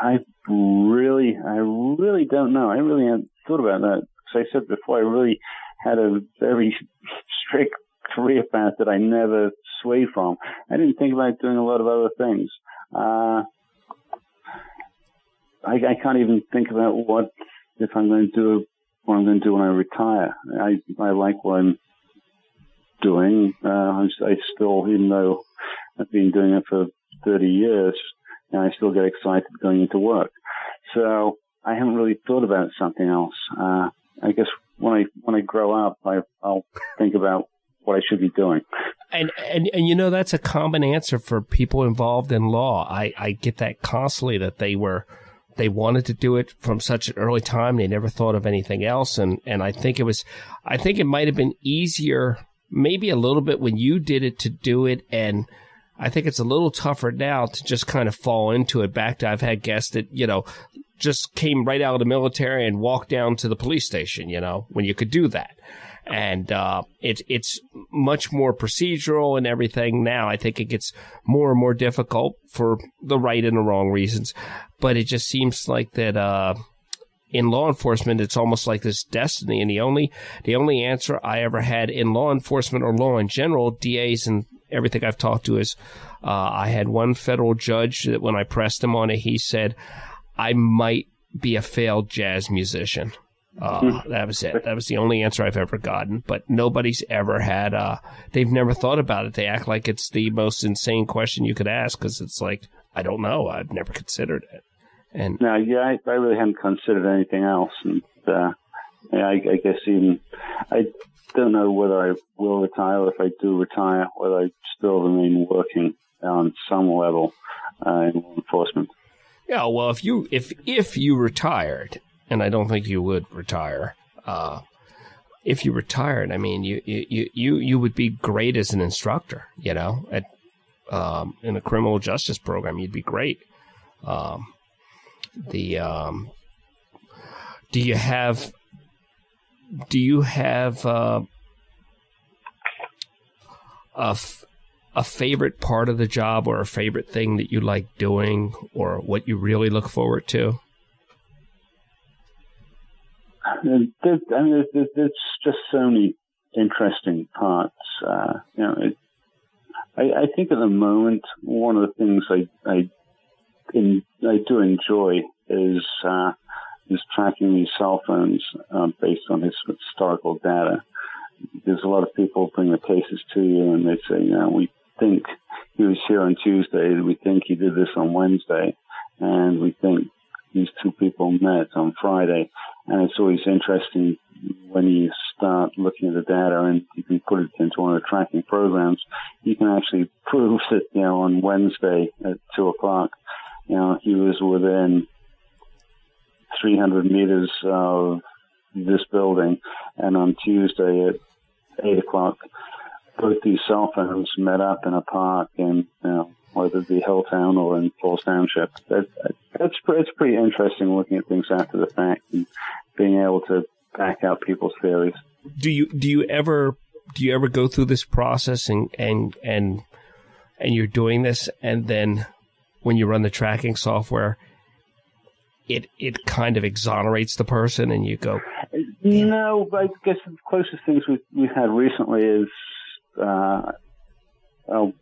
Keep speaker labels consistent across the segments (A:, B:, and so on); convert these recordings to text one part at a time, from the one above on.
A: I really don't know. I really hadn't thought about that. As I said before, I really had a very strict career path that I never swayed from. I didn't think about doing a lot of other things. I can't even think about what I'm going to do when I retire. I like what I'm doing. I still, even though I've been doing it for 30 years, I still get excited going into work. So I haven't really thought about something else. I guess when I grow up, I'll think about what I should be doing.
B: And that's a common answer for people involved in law. I get that constantly, that they wanted to do it from such an early time. They never thought of anything else. And I think it might have been easier, maybe a little bit when you did it, to do it. And I think it's a little tougher now to just kind of fall into it. I've had guests that, just came right out of the military and walked down to the police station, when you could do that. And it's much more procedural and everything now. I think it gets more and more difficult for the right and the wrong reasons. But it just seems like that in law enforcement, it's almost like this destiny. And the only answer I ever had in law enforcement or law in general, DAs and everything I've talked to, is I had one federal judge that when I pressed him on it, he said, I might be a failed jazz musician. That was it. That was the only answer I've ever gotten. But nobody's ever had, they've never thought about it. They act like it's the most insane question you could ask, because it's like, I don't know. I've never considered it. And
A: no, yeah, I really haven't considered anything else. And I guess even, I don't know whether I will retire, or if I do retire, whether I still remain working on some level in law enforcement.
B: Yeah, well, if you retired, and I don't think you would retire, if you retired, I mean, you would be great as an instructor, in a criminal justice program. You'd be great. Do you have a favorite part of the job, or a favorite thing that you like doing, or what you really look forward to?
A: There's just so many interesting parts. I think at the moment, one of the things I do enjoy is tracking these cell phones based on historical data. There's a lot of people bring the cases to you, and they say, we think he was here on Tuesday, we think he did this on Wednesday, and we think these two people met on Friday. And it's always interesting when you start looking at the data and you can put it into one of the tracking programs. You can actually prove that, on Wednesday at 2:00, he was within 300 meters of this building, and on Tuesday at 8:00, both these cell phones met up in a park in, whether it be Hilltown or in Falls Township. It's pretty interesting looking at things after the fact and being able to back out people's theories.
B: Do you ever go through this process and you're doing this, and then when you run the tracking software, it kind of exonerates the person, and you go,
A: no, I guess the closest things we've had recently is, I'll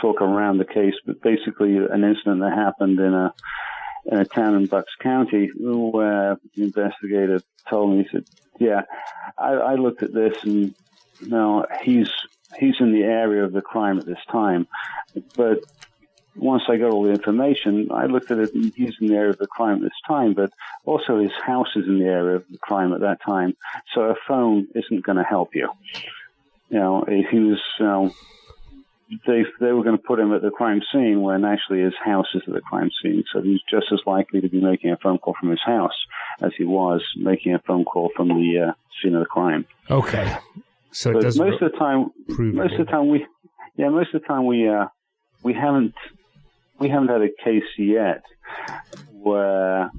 A: talk around the case, but basically an incident that happened in a town in Bucks County, where the investigator told me, he said, yeah, I looked at this, and he's in the area of the crime at this time, but once I got all the information, I looked at it, and he's in the area of the crime at this time, but also his house is in the area of the crime at that time, so a phone isn't going to help you. If he was, they were going to put him at the crime scene when actually his house is at the crime scene, so he's just as likely to be making a phone call from his house as he was making a phone call from the scene of the crime.
B: Okay, so
A: but
B: it doesn't
A: most of the time we haven't had a case yet where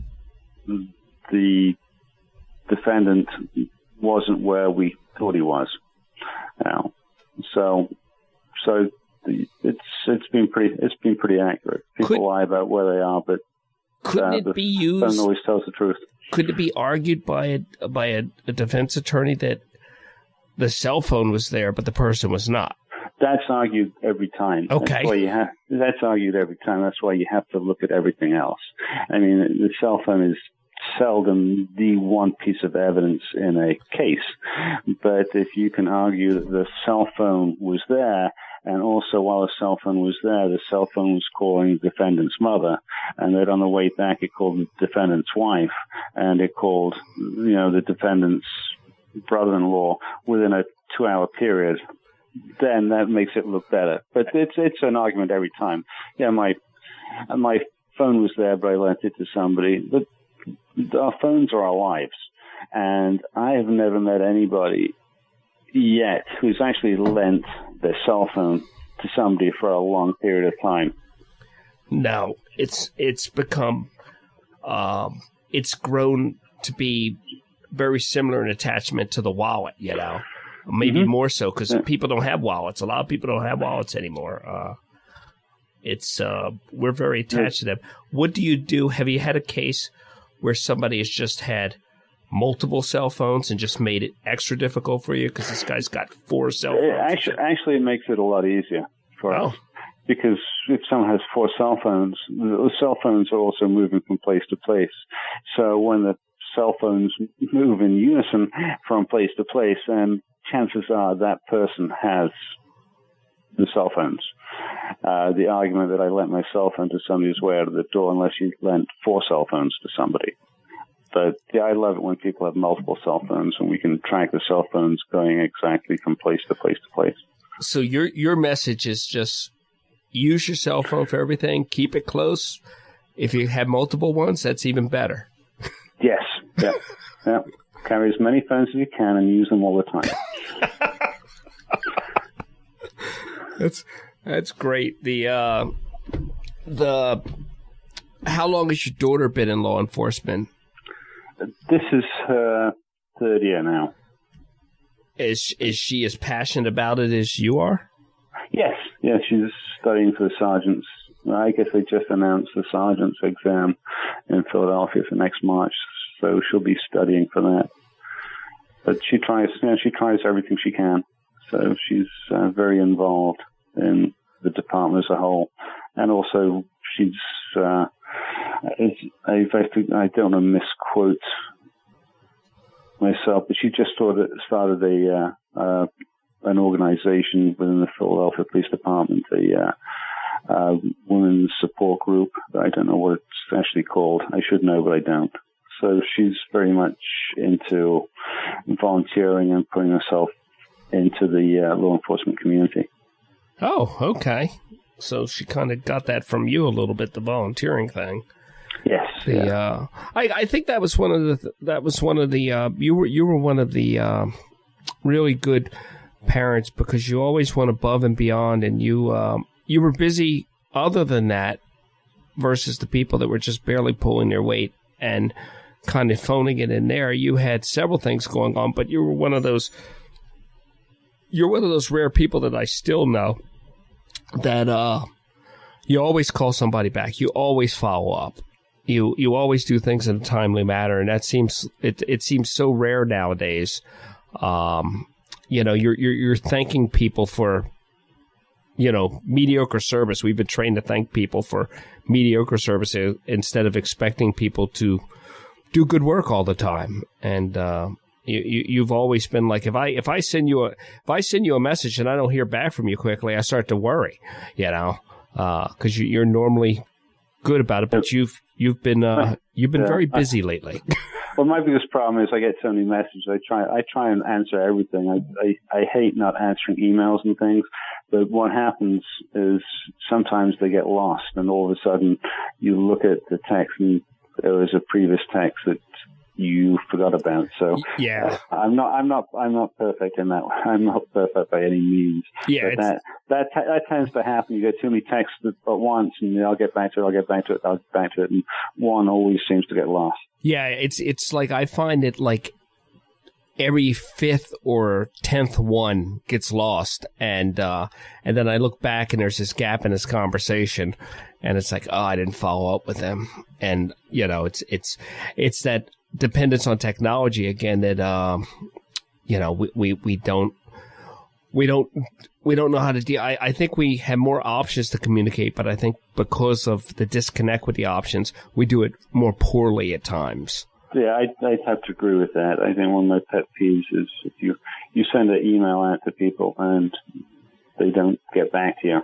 A: the defendant wasn't where we thought he was. So it's been pretty accurate. People lie about where they are, but
B: couldn't it be used?
A: Phone always tells the truth.
B: Could it be argued by a defense attorney that the cell phone was there, but the person was not?
A: That's argued every time.
B: Okay.
A: That's argued every time. That's why you have to look at everything else. I mean, the cell phone is seldom the one piece of evidence in a case. But if you can argue that the cell phone was there, and also while the cell phone was there, the cell phone was calling the defendant's mother, and then on the way back it called the defendant's wife, and it called, the defendant's brother-in-law within a 2-hour period, then that makes it look better. But it's an argument every time. Yeah, my phone was there, but I lent it to somebody. But our phones are our lives, and I have never met anybody yet who's actually lent their cell phone to somebody for a long period of time. No, it's become it's grown to be very similar in attachment to the wallet, maybe more so because people don't have wallets. A lot of people don't have wallets anymore. We're very attached to them. What do you do? Have you had a case where somebody has just had multiple cell phones and just made it extra difficult for you because this guy's got 4 cell phones? Actually, it makes it a lot easier for us. Because if someone has 4 cell phones, the cell phones are also moving from place to place. So when the cell phones move in unison from place to place, and chances are that person has the cell phones. The argument that I lent my cell phone to somebody is way out of the door unless you lent 4 cell phones to somebody. But I love it when people have multiple cell phones and we can track the cell phones going exactly from place to place to place. So
B: your message is just use your cell phone for everything. Keep it close. If you have multiple ones, that's even better.
A: Yes. Yeah. Carry as many phones as you can and use them all the time.
B: That's great. The how long has your daughter been in law enforcement?
A: This is her 3rd year now.
B: Is she as passionate about it as you are?
A: Yes. Yeah, she's studying for the sergeant's. I guess they just announced the sergeant's exam in Philadelphia for next March, so she'll be studying for that. But she tries everything she can. So she's very involved in the department as a whole, and also she's. I don't want to misquote myself, but she just started an organization within the Philadelphia Police Department, a women's support group. I don't know what it's actually called. I should know, but I don't. So she's very much into volunteering and putting herself into the law enforcement community. Oh, okay. So she kind of got that from you a little bit, the volunteering thing. Yes. I think that was one of the you were one of the really good parents because you always went above and beyond, and you were busy other than that versus the people that were just barely pulling their weight and kind of phoning it in there. You had several things going on, but you were one of those rare people that I still know that you always call somebody back. You always follow up. You always do things in a timely manner, and that seems so rare nowadays. You're thanking people for mediocre service. We've been trained to thank people for mediocre service instead of expecting people to do good work all the time. And you've always been like, if I send you a message and I don't hear back from you quickly, I start to worry, because you're normally good about it, but you've been very busy lately. Well, my biggest problem is I get so many messages. I try and answer everything. I hate not answering emails and things, but what happens is sometimes they get lost, and all of a sudden you look at the text and there was a previous text that you forgot about. So yeah, I'm not perfect in that. I'm not perfect by any means. Yeah, that tends to happen. You get too many texts at once, and I'll get back to it, and one always seems to get lost. Yeah, it's like I find it like every 5th or 10th one gets lost, and then I look back and there's this gap in this conversation,
B: and it's like, oh, I didn't follow up with them. And, it's that dependence on technology again that, we don't know how to deal. I think we have more options to communicate, but I think because of the disconnect with the options, we do it more poorly at times.
A: Yeah, I'd have to agree with that. I think one of my pet peeves is if you send an email out to people and they don't get back to you.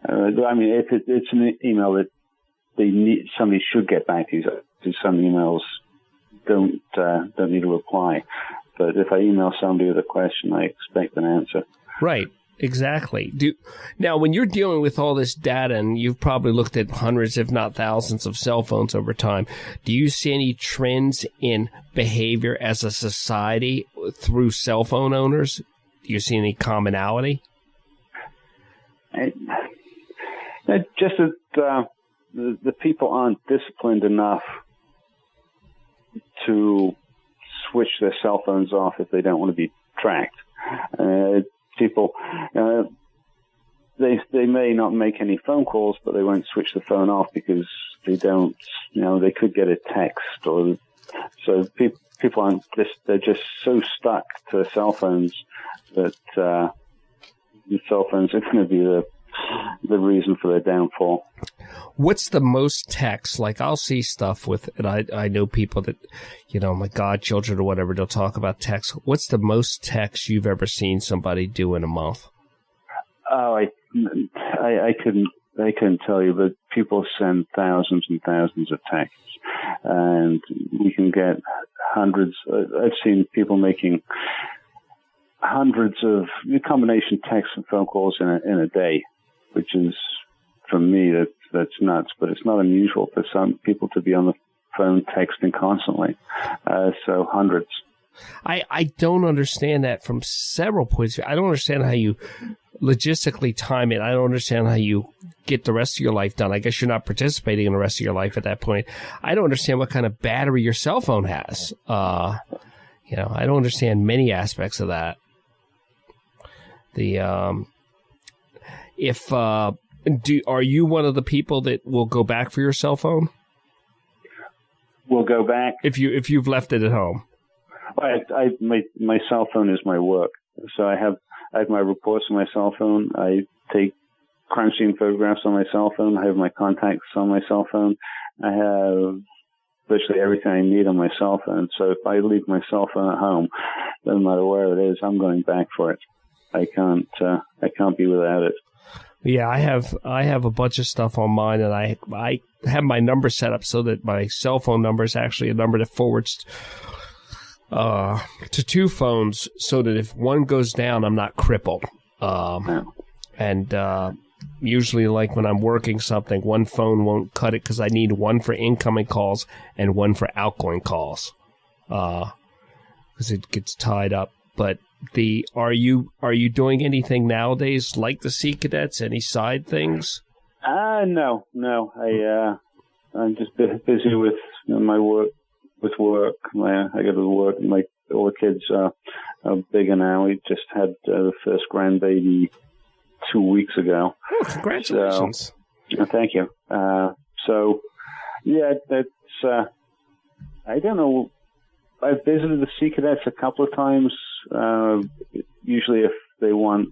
A: If it's an email that somebody should get back to you, because some emails don't need a reply. But if I email somebody with a question, I expect an answer.
B: Right. Exactly. Now, when you're dealing with all this data, and you've probably looked at hundreds, if not thousands, of cell phones over time, do you see any trends in behavior as a society through cell phone owners? Do you see any commonality?
A: Just that the people aren't disciplined enough to switch their cell phones off if they don't want to be tracked. People, they may not make any phone calls, but they won't switch the phone off because they don't, they could get a text, or so people aren't they're just so stuck to their cell phones that the cell phones are going to be the reason for their downfall.
B: What's the most text? Like, I'll see stuff with, and I know people that, my godchildren or whatever, they'll talk about text. What's the most text you've ever seen somebody do in a month?
A: Oh, I couldn't tell you, but people send thousands and thousands of texts, and we can get hundreds. I've seen people making hundreds of combination texts and phone calls in a day, which is, for me, that's nuts. But it's not unusual for some people to be on the phone texting constantly. So hundreds.
B: I don't understand that from several points of view. I don't understand how you logistically time it. I don't understand how you get the rest of your life done. I guess you're not participating in the rest of your life at that point. I don't understand what kind of battery your cell phone has. I don't understand many aspects of that. Are you one of the people that will go back for your cell phone?
A: Will go back if
B: you've left it at home.
A: My cell phone is my work, so I have my reports on my cell phone. I take crime scene photographs on my cell phone. I have my contacts on my cell phone. I have virtually everything I need on my cell phone. So if I leave my cell phone at home, doesn't matter where it is, I'm going back for it. I can't be without it.
B: Yeah, I have a bunch of stuff on mine, and I have my number set up so that my cell phone number is actually a number that forwards to two phones, so that if one goes down, I'm not crippled. And usually, like when I'm working something, one phone won't cut it because I need one for incoming calls and one for outgoing calls, because it gets tied up. But are you doing anything nowadays like the Sea Cadets? Any side things?
A: No. I'm just busy with my work. I go to work. All the kids are bigger now. We just had the first grandbaby 2 weeks ago.
B: Oh, congratulations!
A: So, thank you. That's. I don't know. I've visited the Sea Cadets a couple of times. Usually if they want,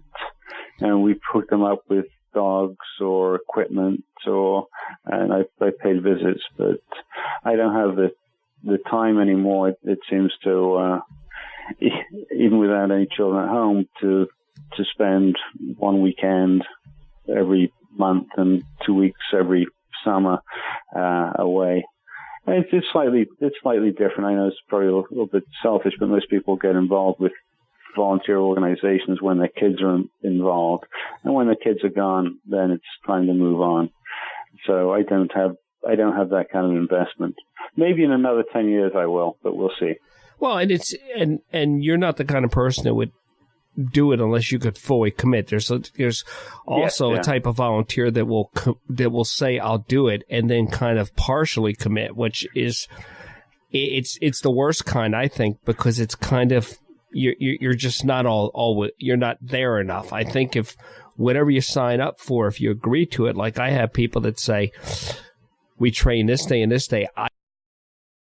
A: we hook them up with dogs or equipment, and I paid visits, but I don't have the time anymore. It seems to, even without any children at home, to spend one weekend every month and 2 weeks every summer away. It's slightly different. I know it's probably a little bit selfish, but most people get involved with volunteer organizations when their kids are involved, and when the kids are gone, then it's time to move on. So I don't have that kind of investment. Maybe in another 10 years I will, but we'll see.
B: Well, and you're not the kind of person that would do it unless you could fully commit. There's also a type of volunteer that will say I'll do it and then kind of partially commit, which is it's the worst kind, I think, because it's kind of you're just not all you're not there enough. I think if whatever you sign up for, if you agree to it, like I have people that say, we train this day and this day.